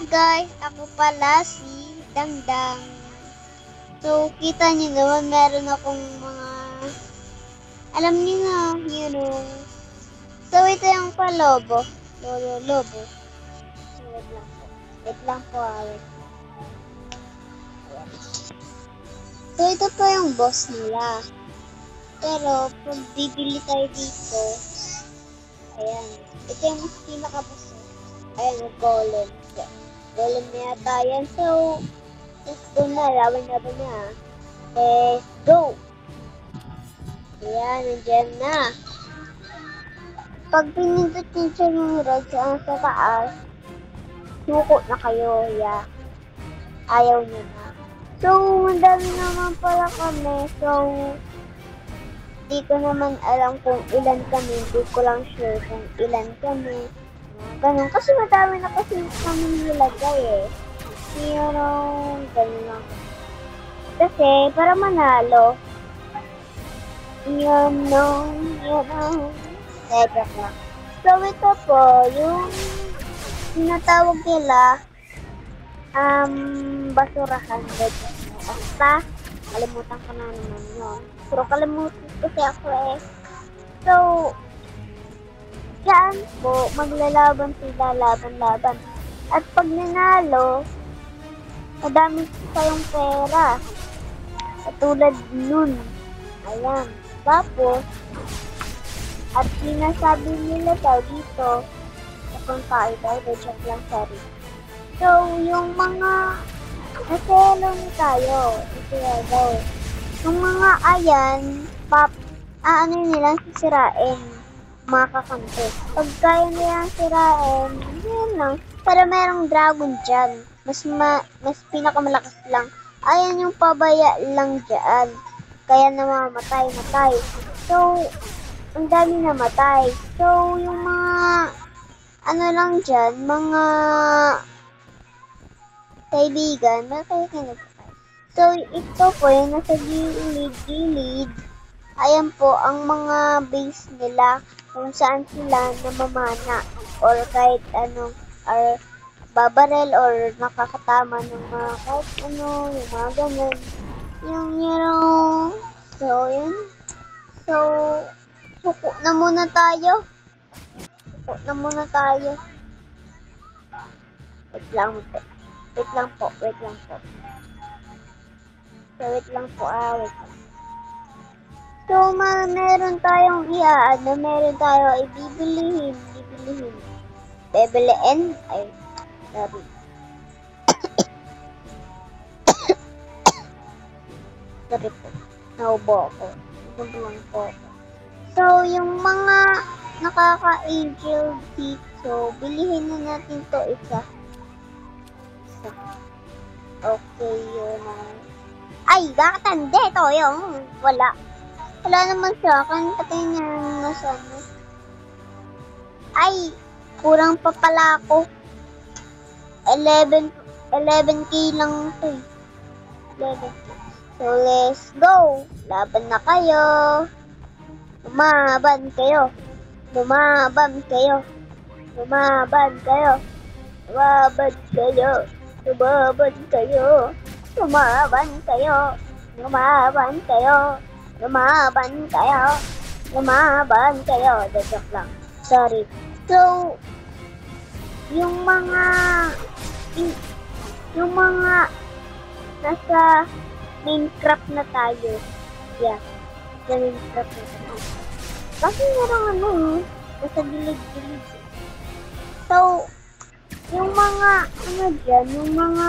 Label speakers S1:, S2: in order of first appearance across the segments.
S1: guys, ako pala si Dangdang. So, kita niyo naman meron akong mga, alam niyo na, So, ito yung palobo. Lobo. So, wait lang po. Wait lang po, wait. Ayan. So, ito po yung boss nila. Pero, pag bibili tayo dito, ayan. Ito yung pinaka-boss. Ayan, yung golem. Golem na yata yan. So, let's go na. Laban na. Let's go! Ayan, nandiyan na. Pag pinindot nyo siya yung red sa taas, suko na kayo. Yeah. Ayaw nyo na. So, madami naman pala kami. So, di ko naman alam kung ilan kami. Di ko lang sure kung ilan kami. Ganun. Kasi madami na kasi kami nilagay eh. Pero, ganun lang. Kasi, para manalo, yun know. Joke lang. So, ito po, yung tinatawag nila, basurahan. Basta, kalimutan ko na naman yun. Pero kalimutan kasi ako eh. So, yan po, maglalaban sila, laban. At pag nanalo, madami kayong pera. Katulad nun. Ayan. Tapos, at sinasabi nila daw dito, kung tayo daw, joke lang, sorry. So, yung mga, naselo tayo, daw. Yung mga ayan, ano nilang sisirain, mga kakampi. Pag kaya nilang sirain, yun lang. Pero merong dragon dyan. Mas pinakamalakas lang. Ayan yung pabaya lang dyan. Kaya namamatay. So, ang dami namatay. So, yung mga, ano lang dyan, mga kaibigan, So, ito po yung nasa gilid. Ayan po, ang mga base nila, kung saan sila namamana. Or kahit anong, or babarel, or nakakatama ng mga kahit ano, yung mga ganun. So, yun. So, suko na muna tayo. Wait lang po. So, wait lang. So, meron tayong meron tayong ibibilihin. Bebelein? Ay, sorry. Sorry po. Naubo ako. Lang po. So, yung mga nakaka-angel dito, bilihin na natin to isa. Okay, yun na. Ay, bakit hindi? Ito yung wala. Wala naman sa akin. Patay niya na sana. Ay, kurang pa pala ako. 11k lang ito. 11k. So, let's go. Laban na kayo. Lumaban kayo. Joke lang. Sorry. So, yung mga nasa Minecraft na tayo. Yeah. Sa Minecraft na tayo. Kasi merong nasa gilid. So, yung mga, yung mga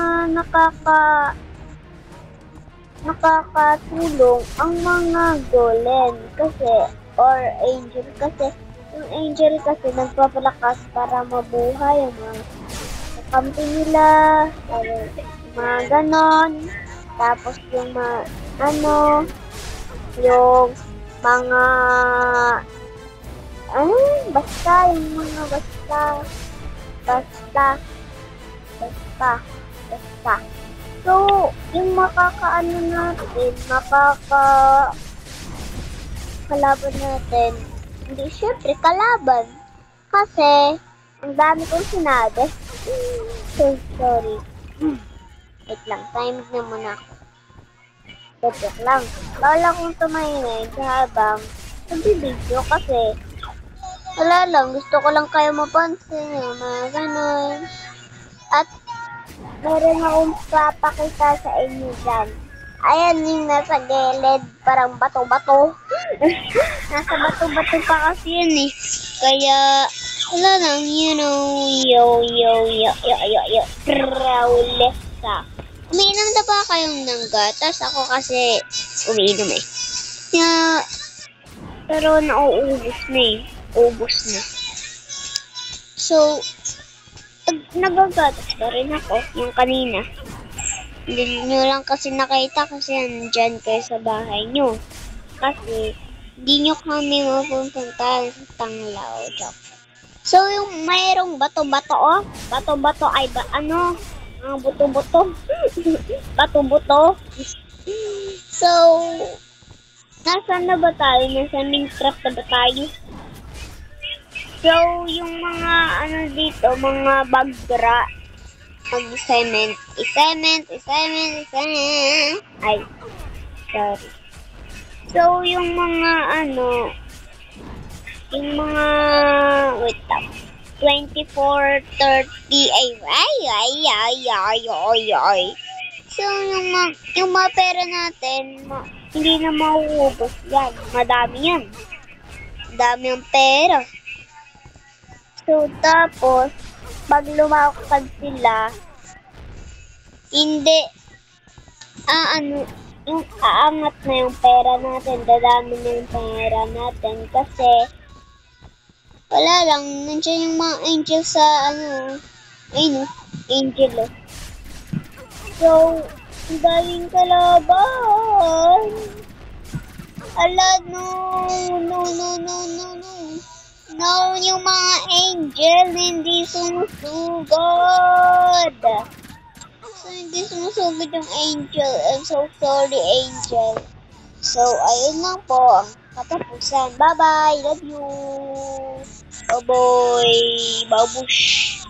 S1: nakakatulong ang mga golem kasi, or angel kasi, yung angel kasi nagpapalakas para mabuhay ang mga kampi nila, mga ganon, tapos yung yung mga, basta. So, yung kalaban natin, hindi syempre kalaban. Kasi, ang dami kong sinabi. So sorry. Wait lang, time na muna ako. Joke lang. Bawal akong tumahimik habang nagbibideo kasi wala lang, gusto ko lang kayo mapansin, yung mga ganon. At meron akong papakita sa inyo dyan. Ayan yung nasa gilid, parang bato-bato. Nasa bato-bato pa kasi yun eh. Kaya, wala lang, Raulesa. Umiinom na ba kayong ng gatas? Ako kasi umiinom eh. Pero nauubos na eh. Ubos na. So, nagagatas pa rin ako yung kanina. Hindi nyo lang kasi nakita kasi andyan kayo sa bahay nyo. Kasi, hindi nyo kami mapupuntahan sa Tanglaw. So, yung mayroong bato-bato, bato-bato ay ba, buto-buto. Bato-buto. So, nasaan na ba tayo? Nasa Minecraft na ba tayo? So, yung mga, dito, mga bagra, mag-cement. Ay, sorry. So, yung mga, wait lang. 24, 30, ay. So, yung mga pera natin, hindi na mauubos yan. Madami yan. Dami ang pera. So, tapos, pag lumakad sila, hindi, yung aangat na yung pera natin, dadami na yung pera natin, kasi, wala lang, nandiyan yung mga angel sa, angel, oh. So, ang daming kalaban. Ala, no. No, yung mga angel, hindi sumusugod. So, hindi sumusugod yung angel. I'm so sorry, angel. So, ayun lang po ang katapusan. Bye-bye. Love you. Bye-bye. Babush.